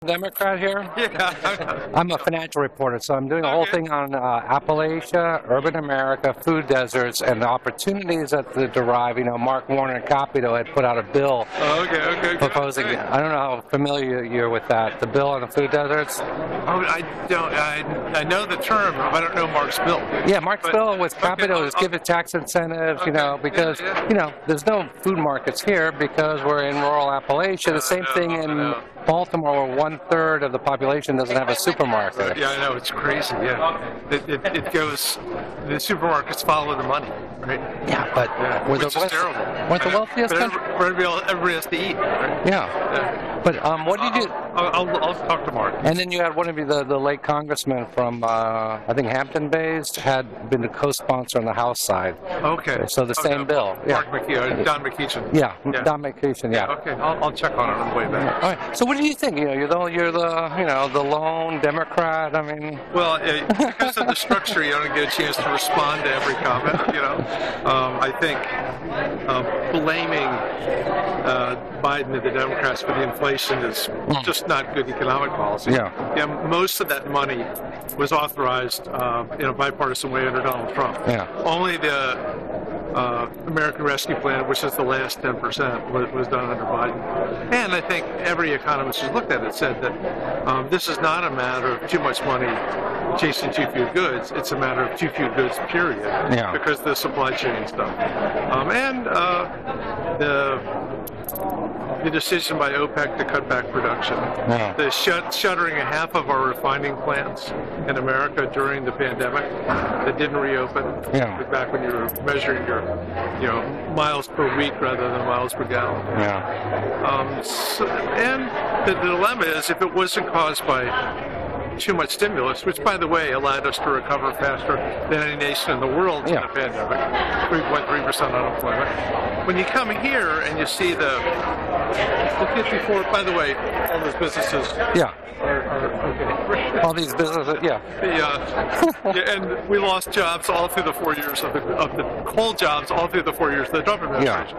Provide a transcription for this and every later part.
Democrat here. Yeah. I'm a financial reporter, so I'm doing a whole thing on Appalachia, urban America, food deserts, and the opportunities that they derive. You know, Mark Warner and Capito had put out a bill proposing. I don't know how familiar you're with that. The bill on the food deserts. Oh, I don't. I know the term, but I don't know Mark's bill. Yeah, Mark's bill with Capito is give it tax incentives. You know, because you know there's no food markets here because we're in rural Appalachia. The same thing in Baltimore, where 1/3 of the population doesn't have a supermarket. Yeah, I know, it's crazy, yeah. It goes, the supermarkets follow the money, right? Yeah, but we're the wealthiest country. Everybody has to eat, right? Yeah. But what did you do? I'll talk to Mark. And then you had one of you, the late congressman from, I think, Hampton Bays, had been the co-sponsor on the House side. Okay. So the same bill. Mark Don McKeechin. Yeah, Don McKeechin, yeah. Okay, I'll check on it on the way back. All right. So what do you think? You know, you're the lone Democrat. I mean. Well, because of the structure, you don't get a chance to respond to every comment. You know, I think blaming Biden and the Democrats for the inflation is just not good economic policy. Yeah. Most of that money was authorized in a bipartisan way under Donald Trump. Yeah. Only the American Rescue Plan, which is the last 10%, was done under Biden. And I think every economist who's looked at it said that this is not a matter of too much money chasing too few goods. It's a matter of too few goods, period. Yeah. Because of the supply chain stuff. And the decision by OPEC to cut back production, the shuttering half of our refining plants in America during the pandemic that didn't reopen. Back when you were measuring your, miles per week rather than miles per gallon. And the dilemma is, if it wasn't caused by too much stimulus, which, by the way, allowed us to recover faster than any nation in the world in the pandemic, 3.3% unemployment. When you come here and you see the 54, by the way, all those businesses are okay. All these businesses, and we lost jobs all through the 4 years of the coal jobs, all through the 4 years of the Trump administration.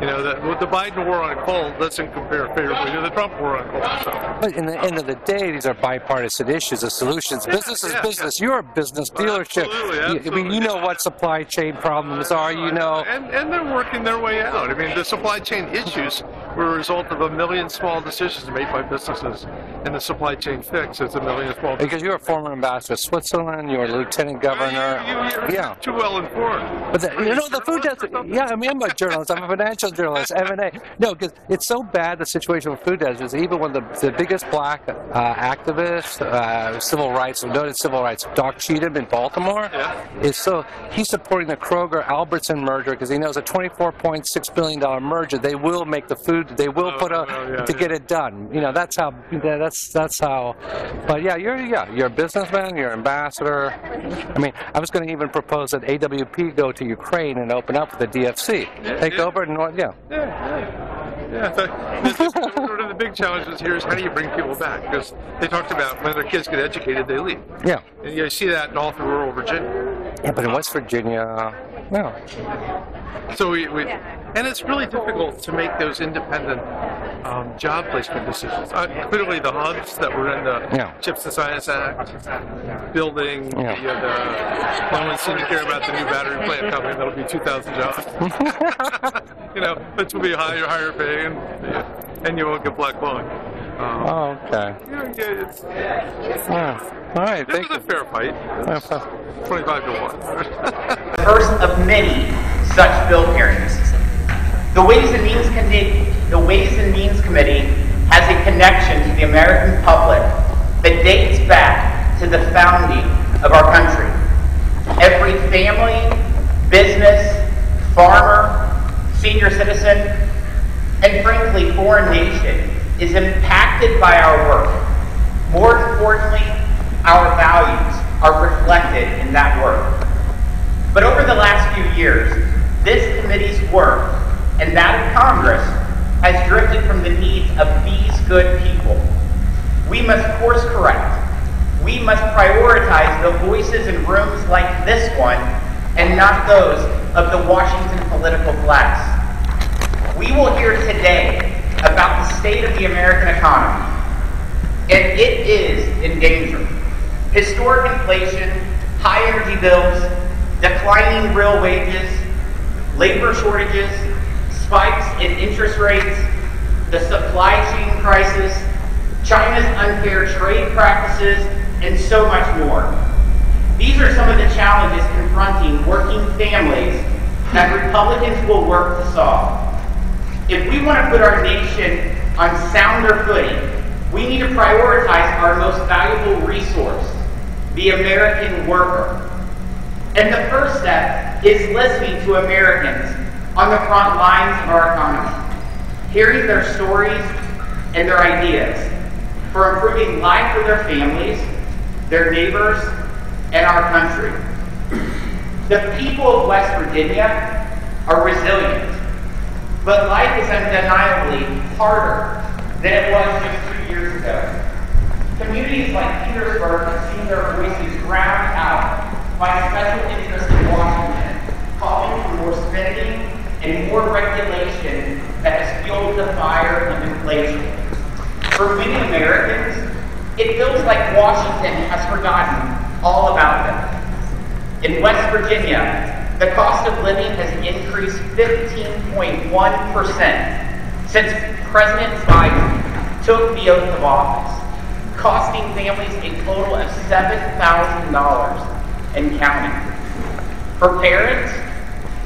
You know, the Biden war on coal doesn't compare favorably to the Trump war on coal. So. But in the end of the day, these are bipartisan issues. The solutions, business is business. You're a business dealership. Absolutely. I mean, you know what supply chain problems are. You know, and they're working their way out. I mean, the supply chain issues were a result of a million small decisions made by businesses, and the supply chain fix is a million small. Because you're a former ambassador to Switzerland, you're a lieutenant governor. You're too well informed. But the food desert. Yeah, I mean, I'm a journalist. I'm a financial journalist. M&A. No, because it's so bad, the situation with food deserts. Even when the biggest black activist, civil rights, noted civil rights, Doc Cheatham in Baltimore, he's supporting the Kroger-Albertson merger because he knows a $24.6 billion merger. They will make the food. They will to get it done. You know, that's how. That's how. But yeah, you're a businessman. You're an ambassador. I mean, I was going to even propose that AWP go to Ukraine and open up with the DFC, take over and One of the big challenges here is how do you bring people back? Because they talked about when their kids get educated, they leave. Yeah. And you see that in all through rural Virginia. Yeah, but in West Virginia, no. So and it's really difficult to make those independent job placement decisions. Clearly, the hubs that were in the Chips and Science Act, building, no one seemed to care about the new battery plant company that'll be 2,000 jobs. Which will be higher pay, and you won't get black lung. Okay. All right. This was a fair fight. 25-1. First of many such bill hearings. The Ways and Means Committee has a connection to the American public that dates back to the founding of our country. Every family, business, farmer, senior citizen, and frankly, foreign nation is impacted by our work. More importantly, our values are reflected in that work. But over the last few years, this committee's work and that of Congress has drifted from the needs of these good people. We must course correct. We must prioritize the voices in rooms like this one and not those of the Washington political class. We will hear today about the state of the American economy, and it is in danger. Historic inflation, high energy bills, declining real wages, labor shortages, spikes in interest rates, the supply chain crisis, China's unfair trade practices, and so much more. These are some of the challenges confronting working families that Republicans will work to solve. If we want to put our nation on sounder footing, we need to prioritize our most valuable resource, the American worker. And the first step is listening to Americans on the front lines of our economy, hearing their stories and their ideas for improving life for their families, their neighbors, and our country. The people of West Virginia are resilient, but life is undeniably harder than it was just 2 years ago. Communities like Petersburg have seen their voices drowned out by special interests in Washington, calling for more spending and more regulation that has fueled the fire of inflation. For many Americans, it feels like Washington has forgotten all about them. In West Virginia, the cost of living has increased 15.1% since President Biden took the oath of office, costing families a total of $7,000 and counting. For parents,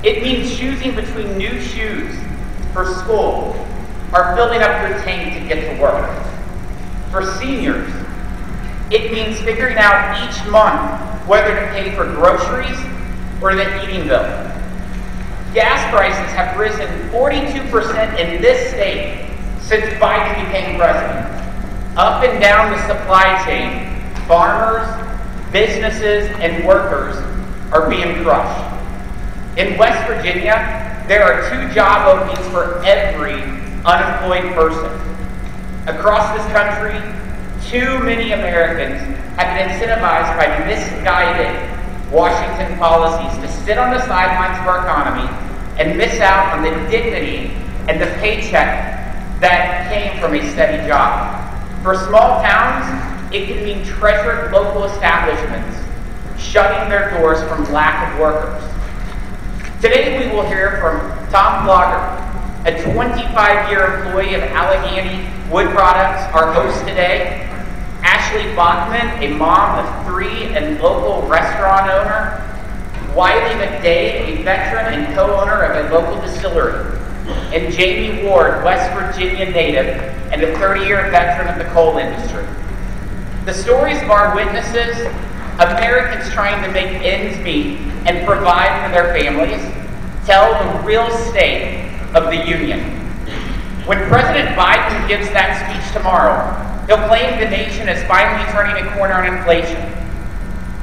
it means choosing between new shoes for school or filling up your tank to get to work. For seniors, it means figuring out each month whether to pay for groceries or the heating bill. Gas prices have risen 42% in this state since Biden became president. Up and down the supply chain, farmers, businesses, and workers are being crushed. In West Virginia, there are 2 job openings for every unemployed person. Across this country, too many Americans have been incentivized by misguided Washington policies to sit on the sidelines of our economy and miss out on the dignity and the paycheck that came from a steady job. For small towns, it can mean treasured local establishments shutting their doors from lack of workers. Today we will hear from Tom Blogger, a 25-year employee of Allegheny Wood Products, our host today. Ashley Bachman, a mom of 3 and local restaurant owner. Wiley McDade, a veteran and co-owner of a local distillery. And Jamie Ward, West Virginia native and a 30-year veteran of the coal industry. The stories of our witnesses, Americans trying to make ends meet and provide for their families, tell the real state of the union. When President Biden gives that speech tomorrow, he'll claim the nation is finally turning a corner on inflation.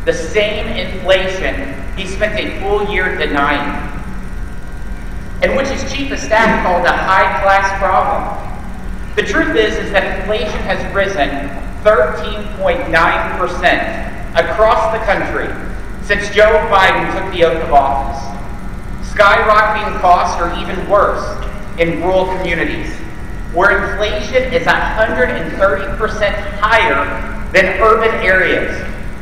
The same inflation he spent a full year denying, and which his chief of staff called a high-class problem. The truth is that inflation has risen 13.9% across the country since Joe Biden took the oath of office. Skyrocketing costs are even worse in rural communities, where inflation is 130% higher than urban areas,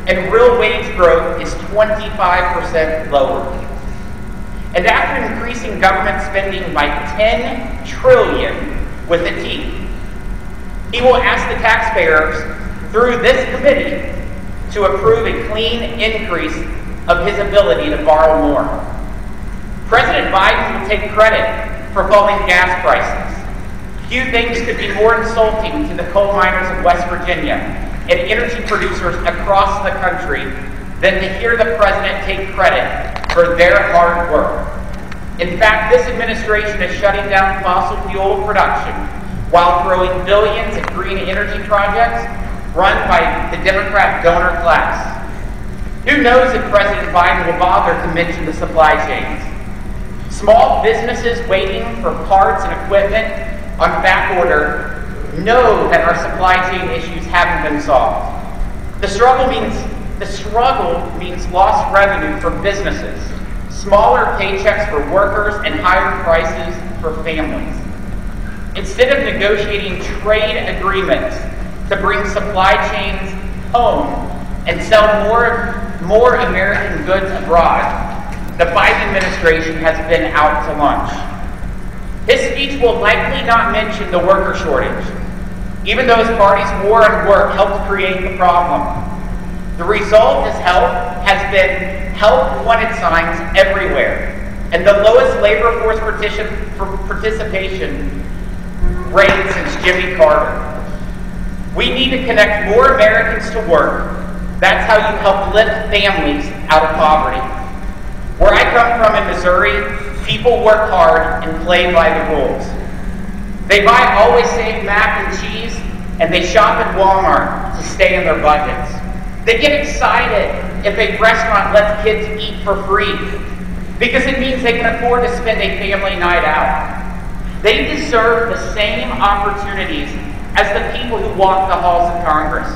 and real wage growth is 25% lower. And after increasing government spending by $10 trillion with a T, he will ask the taxpayers through this committee to approve a clean increase of his ability to borrow more. President Biden will take credit for falling gas prices. Few things could be more insulting to the coal miners of West Virginia and energy producers across the country than to hear the president take credit for their hard work. In fact, this administration is shutting down fossil fuel production while throwing billions at green energy projects run by the Democrat donor class. Who knows if President Biden will bother to mention the supply chains? Small businesses waiting for parts and equipment on back order know that our supply chain issues haven't been solved. The struggle means lost revenue for businesses, smaller paychecks for workers, and higher prices for families. Instead of negotiating trade agreements to bring supply chains home and sell more American goods abroad, the Biden administration has been out to lunch. His speech will likely not mention the worker shortage, even though his party's war on work helped create the problem. The result has been help wanted signs everywhere, and the lowest labor force participation rate since Jimmy Carter. We need to connect more Americans to work. That's how you help lift families out of poverty. Where I come from in Missouri, people work hard and play by the rules. They buy Always Save mac and cheese, and they shop at Walmart to stay in their budgets. They get excited if a restaurant lets kids eat for free, because it means they can afford to spend a family night out. They deserve the same opportunities as the people who walk the halls of Congress.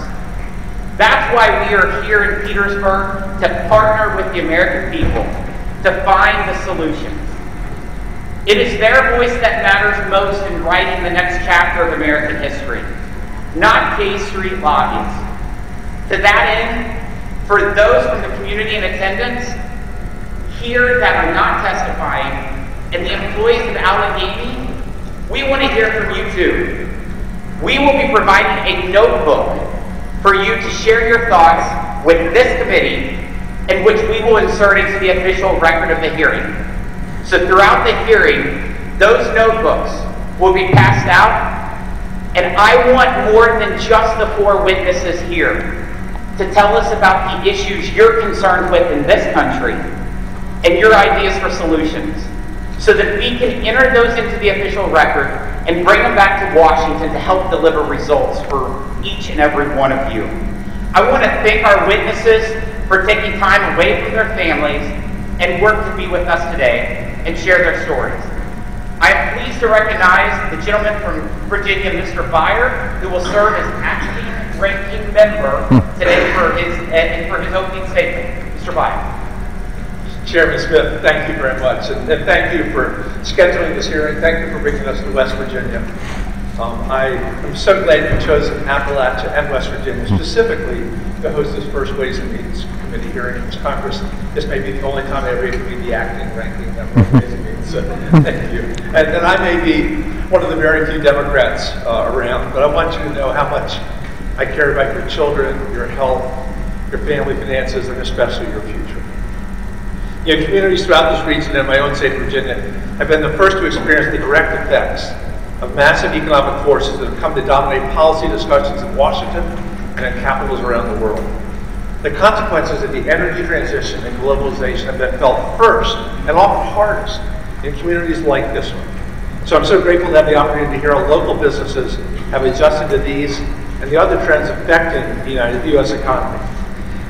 That's why we are here in Petersburg, to partner with the American people to find the solutions. It is their voice that matters most in writing the next chapter of American history, not K Street lobbyists. To that end, for those from the community in attendance here that are not testifying, and the employees of Allegheny, we want to hear from you too. We will be providing a notebook for you to share your thoughts with this committee, in which we will insert into the official record of the hearing. So throughout the hearing, those notebooks will be passed out, and I want more than just the 4 witnesses here to tell us about the issues you're concerned with in this country and your ideas for solutions, so that we can enter those into the official record and bring them back to Washington to help deliver results for each and every one of you. I want to thank our witnesses for taking time away from their families and work to be with us today and share their stories. I am pleased to recognize the gentleman from Virginia, Mr. Beyer, who will serve as acting ranking member today for his opening statement. Mr. Beyer. Chairman Smith, thank you very much, and thank you for scheduling this hearing. Thank you for bringing us to West Virginia. I am so glad you've chosen Appalachia and West Virginia specifically to host this first Ways and Means Committee hearing in Congress. This may be the only time I ever get to be the acting ranking member of Ways and Means, so thank you. And I may be one of the very few Democrats around, but I want you to know how much I care about your children, your health, your family finances, and especially your future. You know, communities throughout this region and my own state of Virginia have been the first to experience the direct effects of massive economic forces that have come to dominate policy discussions in Washington and in capitals around the world. The consequences of the energy transition and globalization have been felt first and often hardest in communities like this one. So I'm so grateful to have the opportunity to hear how local businesses have adjusted to these and the other trends affecting the U.S. economy.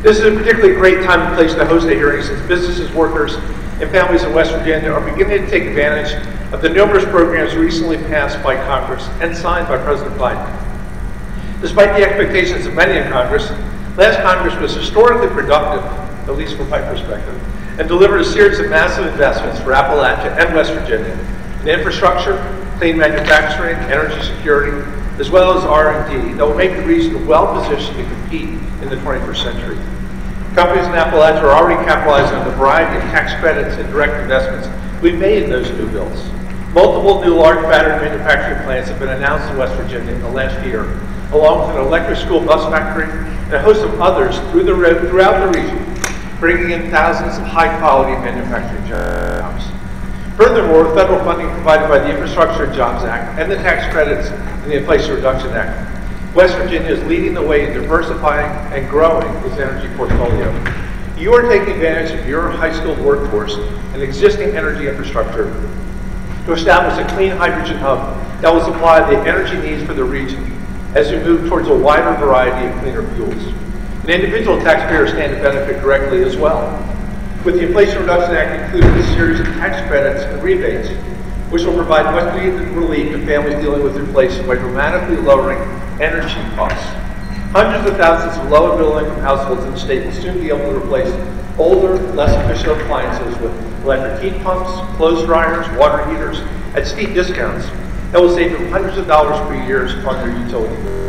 This is a particularly great time and place to host a hearing, since businesses, workers, and families in West Virginia are beginning to take advantage of the numerous programs recently passed by Congress and signed by President Biden. Despite the expectations of many in Congress, last Congress was historically productive, at least from my perspective, and delivered a series of massive investments for Appalachia and West Virginia in infrastructure, clean manufacturing, energy security, as well as R&D that will make the region well-positioned to compete in the 21st century. Companies in Appalachia are already capitalizing on the variety of tax credits and direct investments we've made in those new bills. Multiple new large battery manufacturing plants have been announced in West Virginia in the last year, along with an electric school bus factory and a host of others throughout the region, bringing in thousands of high-quality manufacturing jobs. Furthermore, federal funding provided by the Infrastructure and Jobs Act and the tax credits in the Inflation Reduction Act, West Virginia is leading the way in diversifying and growing its energy portfolio. You are taking advantage of your high-skilled workforce and existing energy infrastructure to establish a clean hydrogen hub that will supply the energy needs for the region as we move towards a wider variety of cleaner fuels. And individual taxpayers stand to benefit directly as well, with the Inflation Reduction Act including a series of tax credits and rebates, which will provide much needed relief to families dealing with inflation by dramatically lowering energy costs. Hundreds of thousands of low and middle-income households in the state will soon be able to replace older, less efficient appliances with electric heat pumps, clothes dryers, water heaters at steep discounts that will save them hundreds of dollars per year on their utility bills.